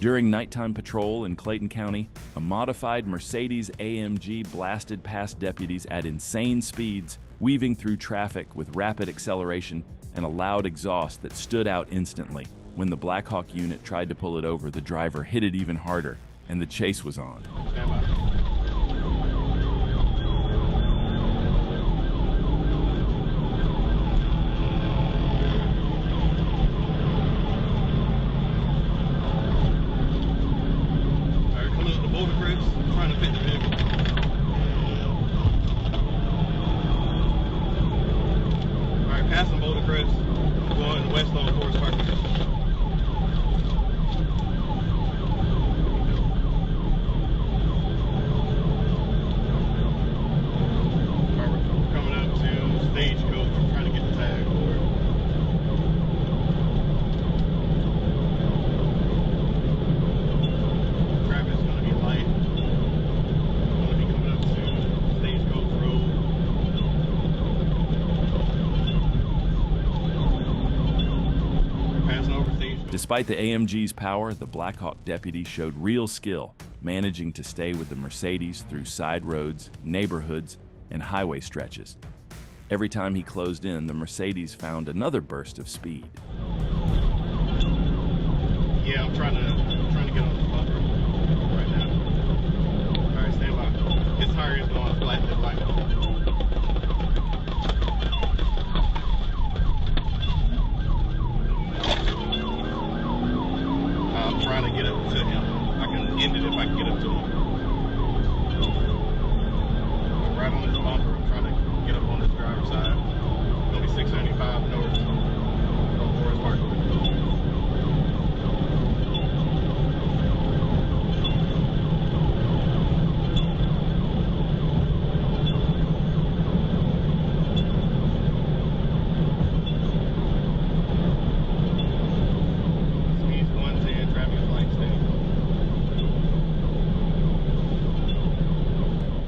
During nighttime patrol in Clayton County, a modified Mercedes-AMG blasted past deputies at insane speeds, weaving through traffic with rapid acceleration and a loud exhaust that stood out instantly. When the Black Hawk unit tried to pull it over, the driver hit it even harder, and the chase was on. Despite the AMG's power, the Black Hawk deputy showed real skill, managing to stay with the Mercedes through side roads, neighborhoods, and highway stretches. Every time he closed in, the Mercedes found another burst of speed. Yeah, I'm trying to get on the bumper right now. All right, stand by. His tire is going flat to right now. I'm trying to get up to him. I can end it if I can get up to him. I'm right on his bumper. I'm trying to get up on his driver's side. It's going to be 675 north from Forest Park.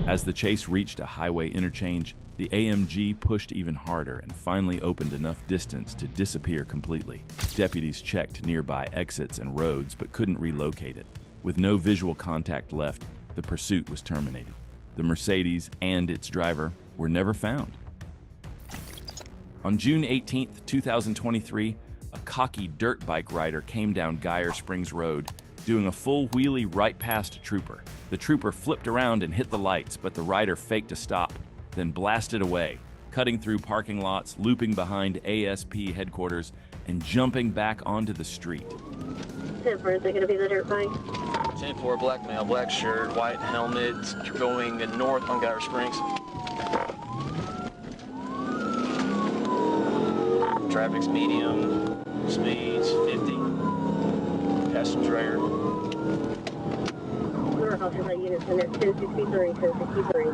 As the chase reached a highway interchange, the AMG pushed even harder and finally opened enough distance to disappear completely. Deputies checked nearby exits and roads but couldn't relocate it. With no visual contact left, the pursuit was terminated. The Mercedes and its driver were never found. On June 18, 2023, a cocky dirt bike rider came down Geyer Springs Road, doing a full wheelie right past a trooper. The trooper flipped around and hit the lights, but the rider faked a stop, then blasted away, cutting through parking lots, looping behind ASP headquarters, and jumping back onto the street. 10-4, is it going to be the dirt bike? 10-4, black male, black shirt, white helmet, going north on Geyer Springs. Traffic's medium, speeds 50, passenger air. North alternate units in there, 1063, 1063.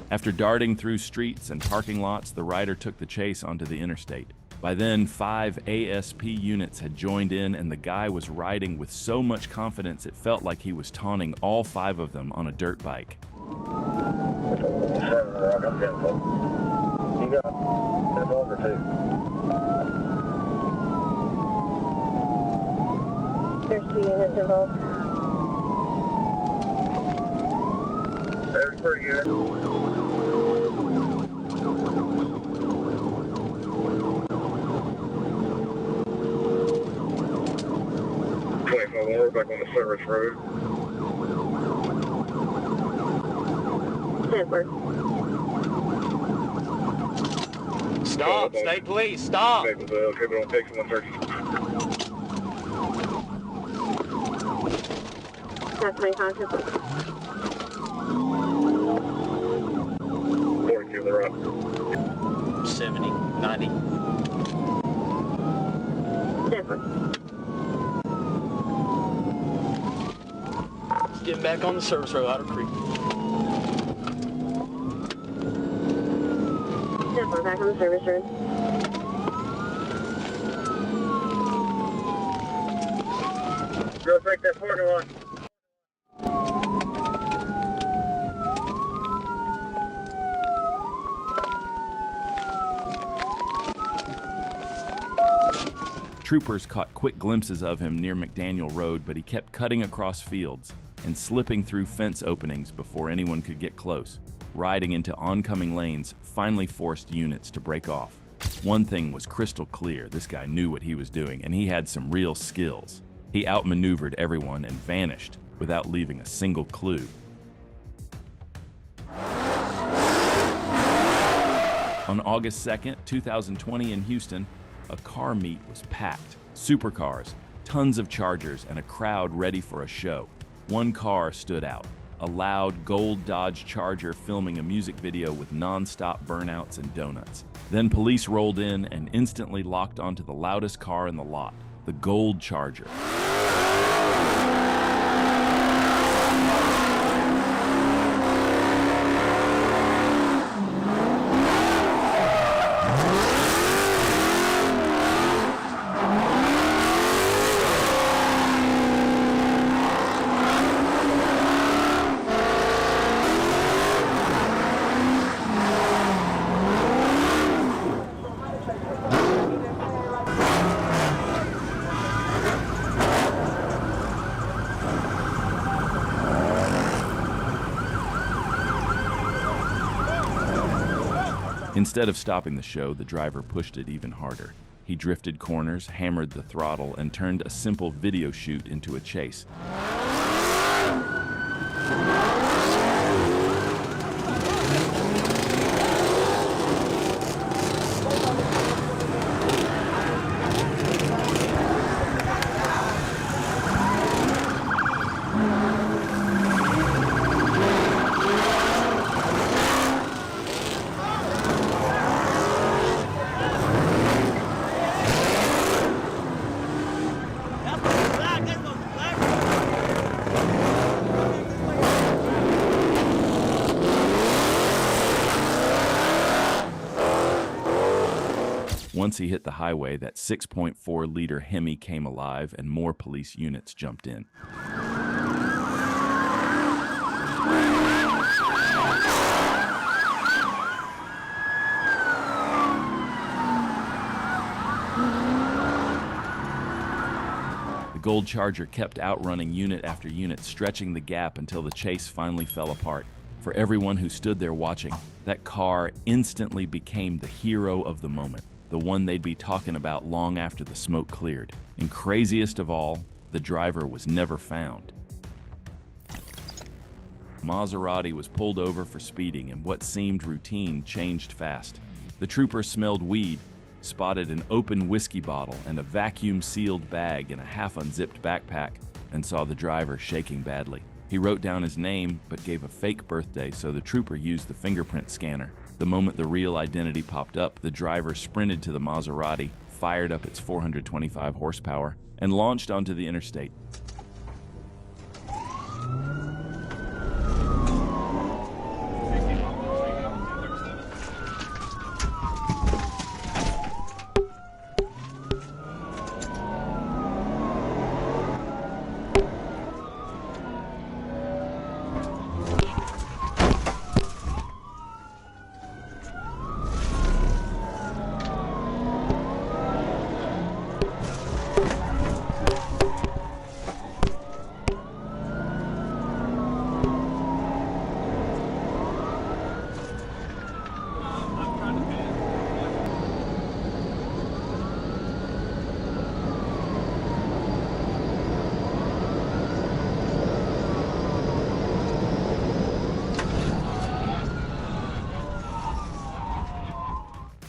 After darting through streets and parking lots, the rider took the chase onto the interstate. By then, 5 ASP units had joined in, and the guy was riding with so much confidence it felt like he was taunting all 5 of them on a dirt bike. There's 2 units involved. There's 3 units. We're back on the service road. 10-4. Stop, state police, stop! Okay, but on Texas 130. That's my contact. 42 on the right. 70, 90. 10-4. Getting back on the service road, Otter Creek. 10-4, back on the service road. Go break that parking lot. Troopers caught quick glimpses of him near McDaniel Road, but he kept cutting across fields and slipping through fence openings before anyone could get close. Riding into oncoming lanes finally forced units to break off. One thing was crystal clear: this guy knew what he was doing, and he had some real skills. He outmaneuvered everyone and vanished without leaving a single clue. On August 2nd, 2020 in Houston, a car meet was packed. Supercars, tons of Chargers, and a crowd ready for a show. One car stood out: a loud gold Dodge Charger filming a music video with non-stop burnouts and donuts. Then police rolled in and instantly locked onto the loudest car in the lot, the gold Charger. Instead of stopping the show, the driver pushed it even harder. He drifted corners, hammered the throttle, and turned a simple video shoot into a chase. Once he hit the highway, that 6.4-liter Hemi came alive and more police units jumped in. The gold Charger kept outrunning unit after unit, stretching the gap until the chase finally fell apart. For everyone who stood there watching, that car instantly became the hero of the moment, the one they'd be talking about long after the smoke cleared. And craziest of all, the driver was never found. Maserati was pulled over for speeding, and what seemed routine changed fast. The trooper smelled weed, spotted an open whiskey bottle and a vacuum-sealed bag in a half-unzipped backpack, and saw the driver shaking badly. He wrote down his name, but gave a fake birthday, so the trooper used the fingerprint scanner. The moment the real identity popped up, the driver sprinted to the Maserati, fired up its 425 horsepower, and launched onto the interstate.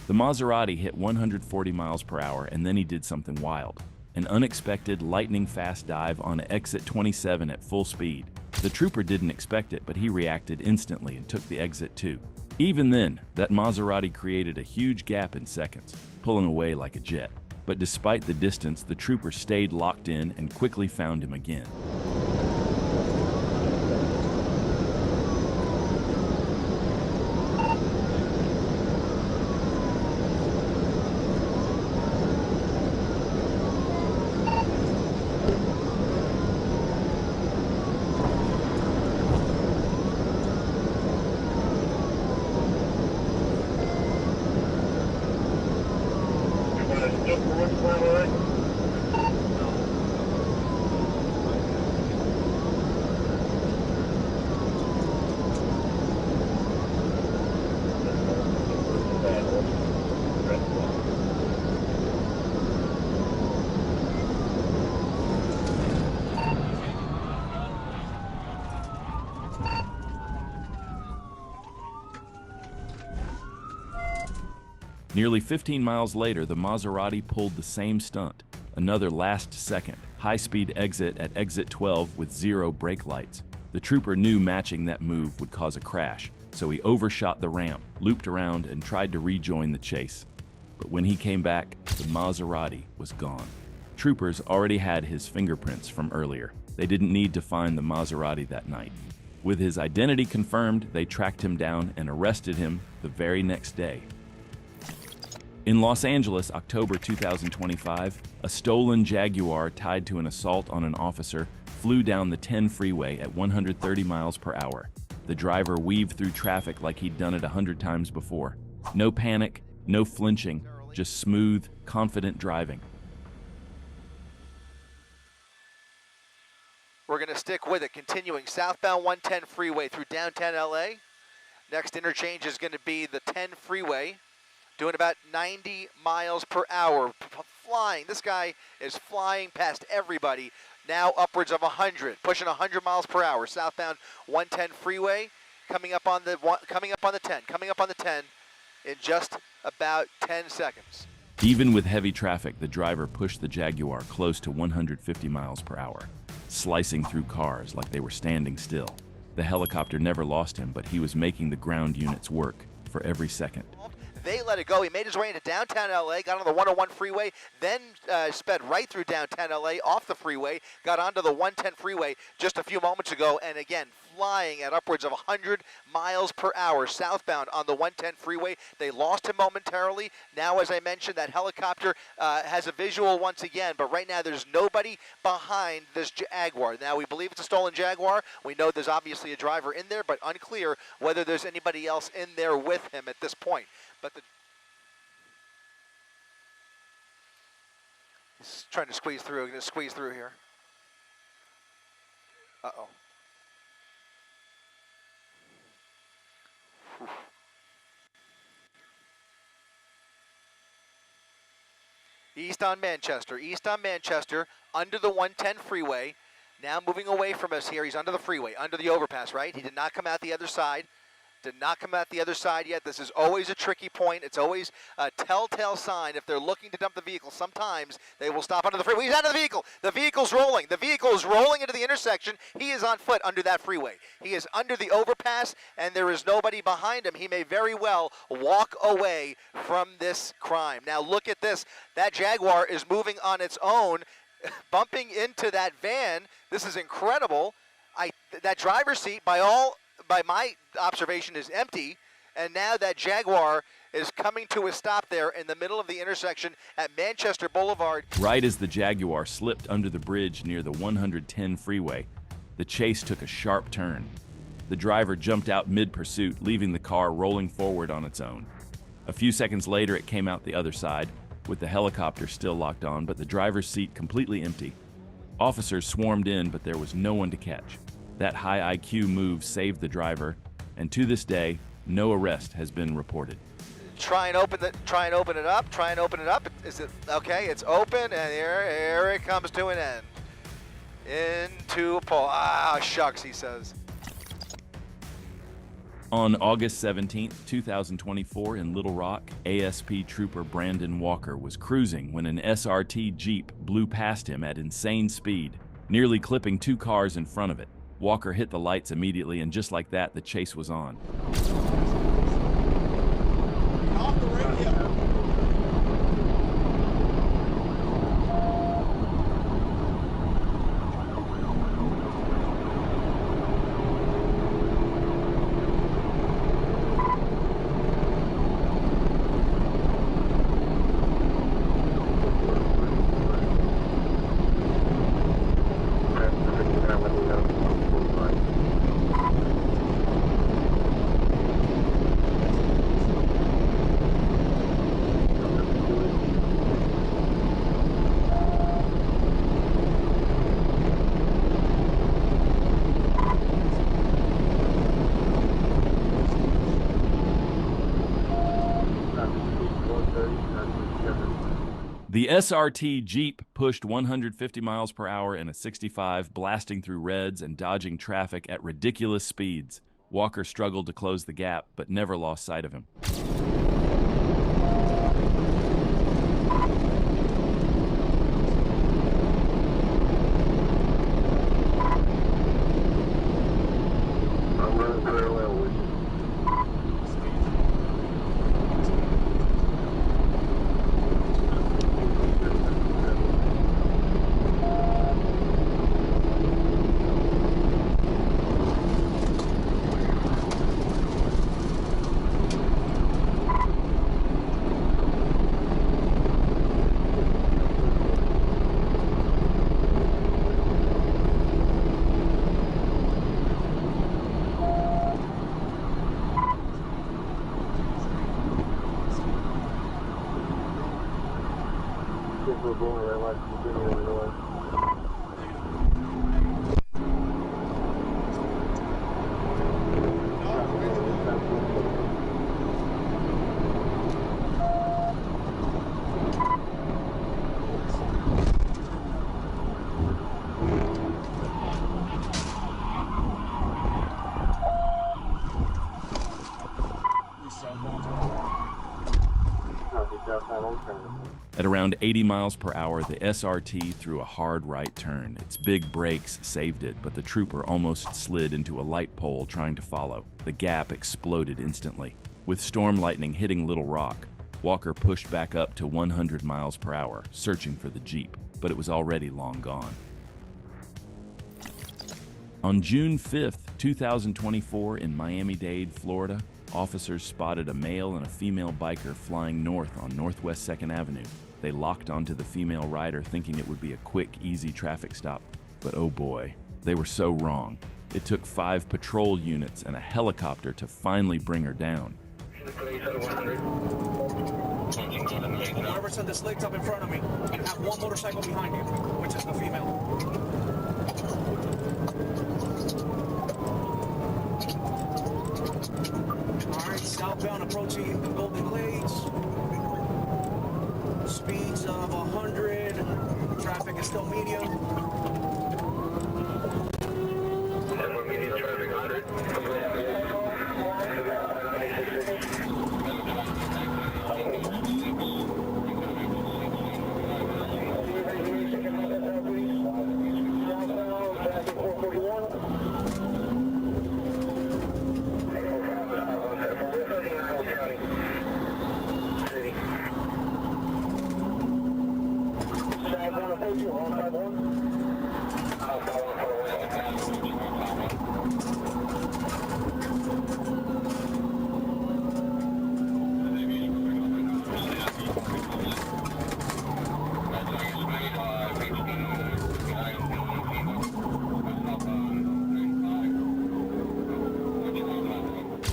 The Maserati hit 140 miles per hour, and then he did something wild. An unexpected lightning-fast dive on exit 27 at full speed. The trooper didn't expect it, but he reacted instantly and took the exit too. Even then, that Maserati created a huge gap in seconds, pulling away like a jet. But despite the distance, the trooper stayed locked in and quickly found him again. Nearly 15 miles later, the Maserati pulled the same stunt. Another last-second, high-speed exit at exit 12 with 0 brake lights. The trooper knew matching that move would cause a crash, so he overshot the ramp, looped around, and tried to rejoin the chase. But when he came back, the Maserati was gone. Troopers already had his fingerprints from earlier. They didn't need to find the Maserati that night. With his identity confirmed, they tracked him down and arrested him the very next day. In Los Angeles, October 2025, a stolen Jaguar tied to an assault on an officer flew down the 10 freeway at 130 miles per hour. The driver weaved through traffic like he'd done it 100 times before. No panic, no flinching, just smooth, confident driving. We're going to stick with it, continuing southbound 110 freeway through downtown LA. Next interchange is going to be the 10 freeway, doing about 90 miles per hour, flying. This guy is flying past everybody, now upwards of 100, pushing 100 miles per hour. Southbound 110 freeway, coming up on the 10 in just about 10 seconds. Even with heavy traffic, the driver pushed the Jaguar close to 150 miles per hour, slicing through cars like they were standing still. The helicopter never lost him, but he was making the ground units work for every second. They let it go. He made his way into downtown LA, got on the 101 freeway, then sped right through downtown LA, off the freeway, got onto the 110 freeway just a few moments ago, and again, flying at upwards of 100 miles per hour southbound on the 110 freeway. They lost him momentarily. Now, as I mentioned, that helicopter has a visual once again, but right now there's nobody behind this Jaguar. Now, we believe it's a stolen Jaguar. We know there's obviously a driver in there, but unclear whether there's anybody else in there with him at this point. But he's trying to squeeze through. Going to squeeze through here. Uh-oh. Whew. East on Manchester, under the 110 freeway. Now moving away from us here. He's under the freeway, under the overpass, right? He did not come out the other side. Yet. This is always a tricky point. It's always a telltale sign. If they're looking to dump the vehicle, sometimes they will stop under the freeway. He's out of the vehicle. The vehicle's rolling. The vehicle is rolling into the intersection. He is on foot under that freeway. He is under the overpass, and there is nobody behind him. He may very well walk away from this crime. Now look at this. That Jaguar is moving on its own, bumping into that van. This is incredible. That driver's seat, by my observation, is empty, and now that Jaguar is coming to a stop there in the middle of the intersection at Manchester Boulevard. Right as the Jaguar slipped under the bridge near the 110 freeway, the chase took a sharp turn. The driver jumped out mid-pursuit, leaving the car rolling forward on its own. A few seconds later, it came out the other side, with the helicopter still locked on, but the driver's seat completely empty. Officers swarmed in, but there was no one to catch. That high IQ move saved the driver, and to this day, no arrest has been reported. Try and open it up. Is it okay? It's open, and here it comes to an end. Into a pole. Ah, shucks, he says. On August 17, 2024, in Little Rock, ASP Trooper Brandon Walker was cruising when an SRT Jeep blew past him at insane speed, nearly clipping 2 cars in front of it. Walker hit the lights immediately, and just like that, the chase was on. Off the radio. The SRT Jeep pushed 150 miles per hour in a 65, blasting through reds and dodging traffic at ridiculous speeds. Walker struggled to close the gap, but never lost sight of him. At around 80 miles per hour, the SRT threw a hard right turn. Its big brakes saved it, but the trooper almost slid into a light pole trying to follow. The gap exploded instantly. With storm lightning hitting Little Rock, Walker pushed back up to 100 miles per hour, searching for the Jeep, but it was already long gone. On June 5th, 2024, in Miami-Dade, Florida, officers spotted a male and a female biker flying north on Northwest 2nd Avenue. They locked onto the female rider thinking it would be a quick, easy traffic stop. But oh boy, they were so wrong. It took 5 patrol units and a helicopter to finally bring her down. Whoever's on this lake up in front of me, and have one motorcycle behind you, which is the female. Alright, southbound approaching the Golden Glades. Speeds of 100. Traffic is still medium. Medium traffic 100.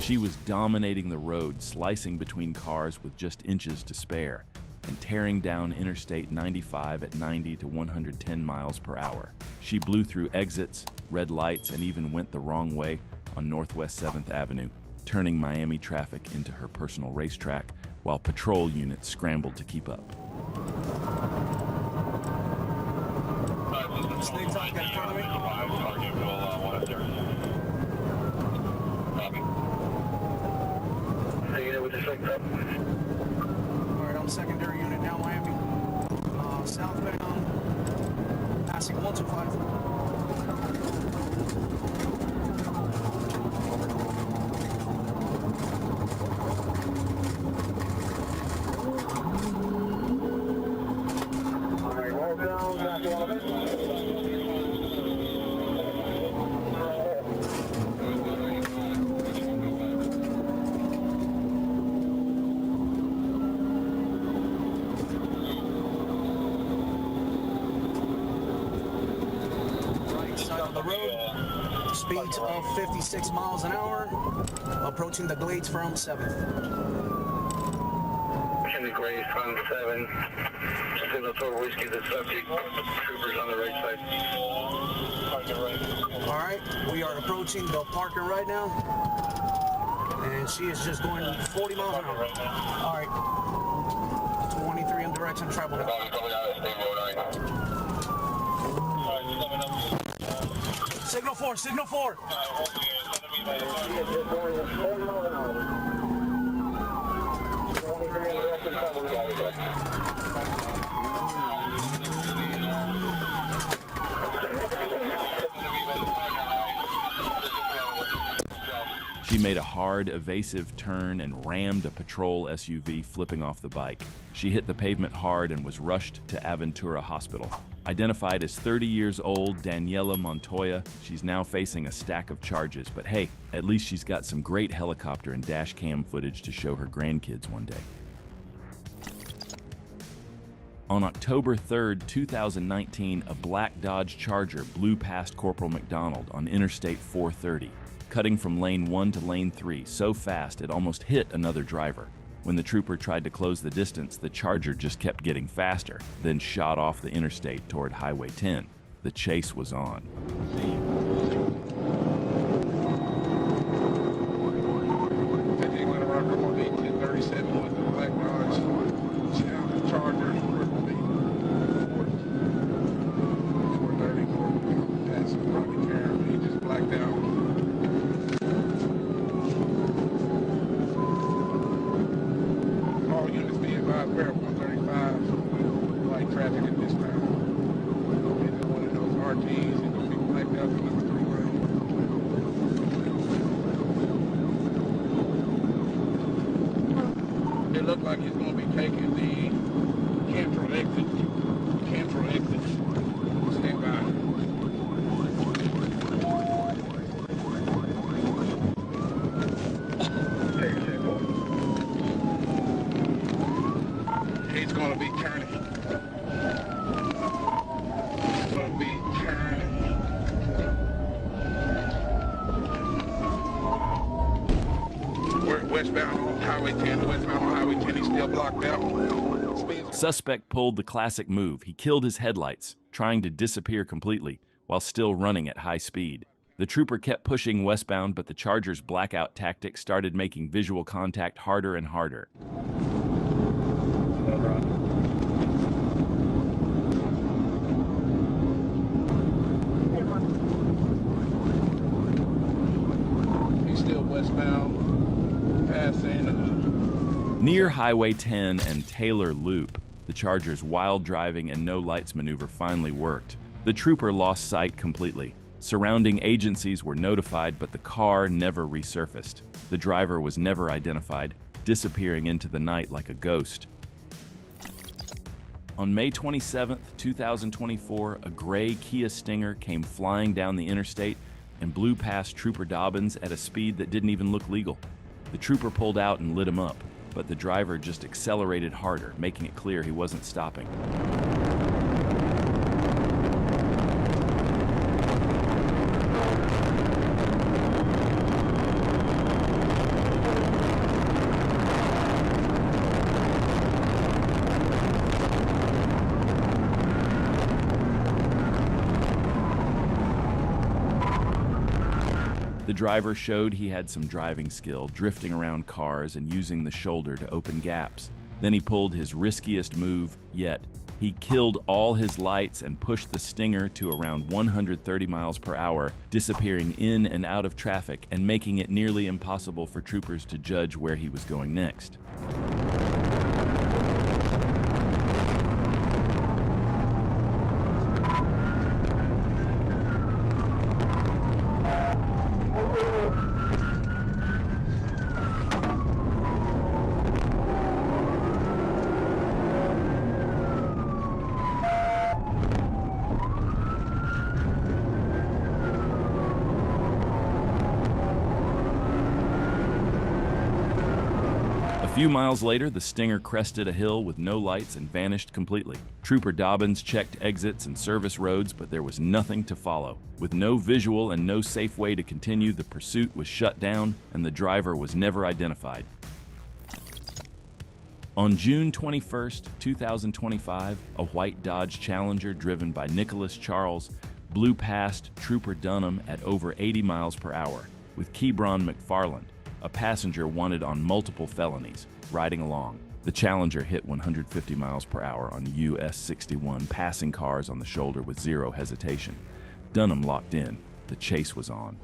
She was dominating the road, slicing between cars with just inches to spare, and tearing down Interstate 95 at 90 to 110 miles per hour. She blew through exits, red lights, and even went the wrong way on Northwest 7th Avenue, turning Miami traffic into her personal racetrack while patrol units scrambled to keep up. Stay tight, get in front of me. Alright, I'm secondary unit now, Miami. Southbound, passing 125. The road, speeds of 56 miles an hour, approaching the Glades from 7th. Pushing the Glades from 7. Signal total whiskey, the subject. Troopers on the right side. All right, we are approaching the Parker right now, and she is just going 40 miles an hour. All right, 23 in direction travel now. Signal 4, signal 4. She made a hard, evasive turn and rammed a patrol SUV, flipping off the bike. She hit the pavement hard and was rushed to Aventura Hospital. Identified as 30 years old, Daniela Montoya, she's now facing a stack of charges, but hey, at least she's got some great helicopter and dash cam footage to show her grandkids one day. On October 3rd, 2019, a black Dodge Charger blew past Corporal McDonald on Interstate 430, cutting from lane 1 to lane 3 so fast it almost hit another driver. When the trooper tried to close the distance, the Charger just kept getting faster, then shot off the interstate toward Highway 10. The chase was on. It looked like he's going to be taking the Cantrell exit. Cantrell exit. Stand by. He's going to be turning. He's going to be turning. We're westbound on Highway 10. Westbound on Highway 10. He's still blocked out. Suspect pulled the classic move. He killed his headlights, trying to disappear completely while still running at high speed. The trooper kept pushing westbound, but the Charger's blackout tactic started making visual contact harder and harder. He's still westbound, passing. Near Highway 10 and Taylor Loop, the Charger's wild driving and no lights maneuver finally worked. The trooper lost sight completely. Surrounding agencies were notified, but the car never resurfaced. The driver was never identified, disappearing into the night like a ghost. On May 27, 2024, a gray Kia Stinger came flying down the interstate and blew past Trooper Dobbins at a speed that didn't even look legal. The trooper pulled out and lit him up, but the driver just accelerated harder, making it clear he wasn't stopping. The driver showed he had some driving skill, drifting around cars and using the shoulder to open gaps. Then he pulled his riskiest move yet. He killed all his lights and pushed the Stinger to around 130 miles per hour, disappearing in and out of traffic and making it nearly impossible for troopers to judge where he was going next. A few miles later, the Stinger crested a hill with no lights and vanished completely. Trooper Dobbins checked exits and service roads, but there was nothing to follow. With no visual and no safe way to continue, the pursuit was shut down and the driver was never identified. On June 21, 2025, a white Dodge Challenger driven by Nicholas Charles blew past Trooper Dunham at over 80 miles per hour, with Kebron McFarland, a passenger wanted on multiple felonies, riding along. The Challenger hit 150 miles per hour on US 61, passing cars on the shoulder with zero hesitation. Dunham locked in. The chase was on.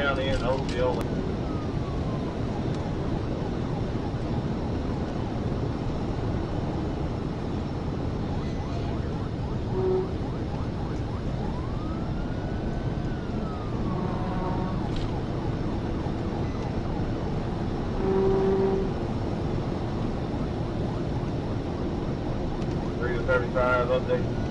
County and Osceola. Three to 35 update.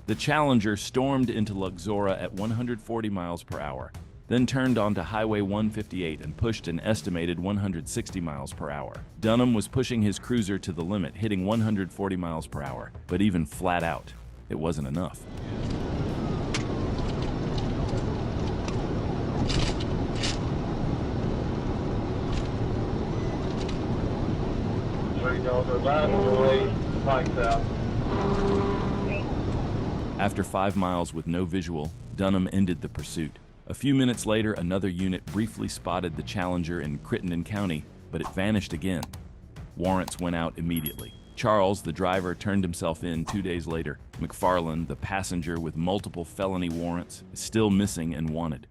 The Challenger stormed into Luxora at 140 miles per hour, then turned onto Highway 158 and pushed an estimated 160 miles per hour. Dunham was pushing his cruiser to the limit, hitting 140 miles per hour, but even flat out, it wasn't enough. After 5 miles with no visual, Dunham ended the pursuit. A few minutes later, another unit briefly spotted the Challenger in Crittenden County, but it vanished again. Warrants went out immediately. Charles, the driver, turned himself in 2 days later. McFarland, the passenger with multiple felony warrants, is still missing and wanted.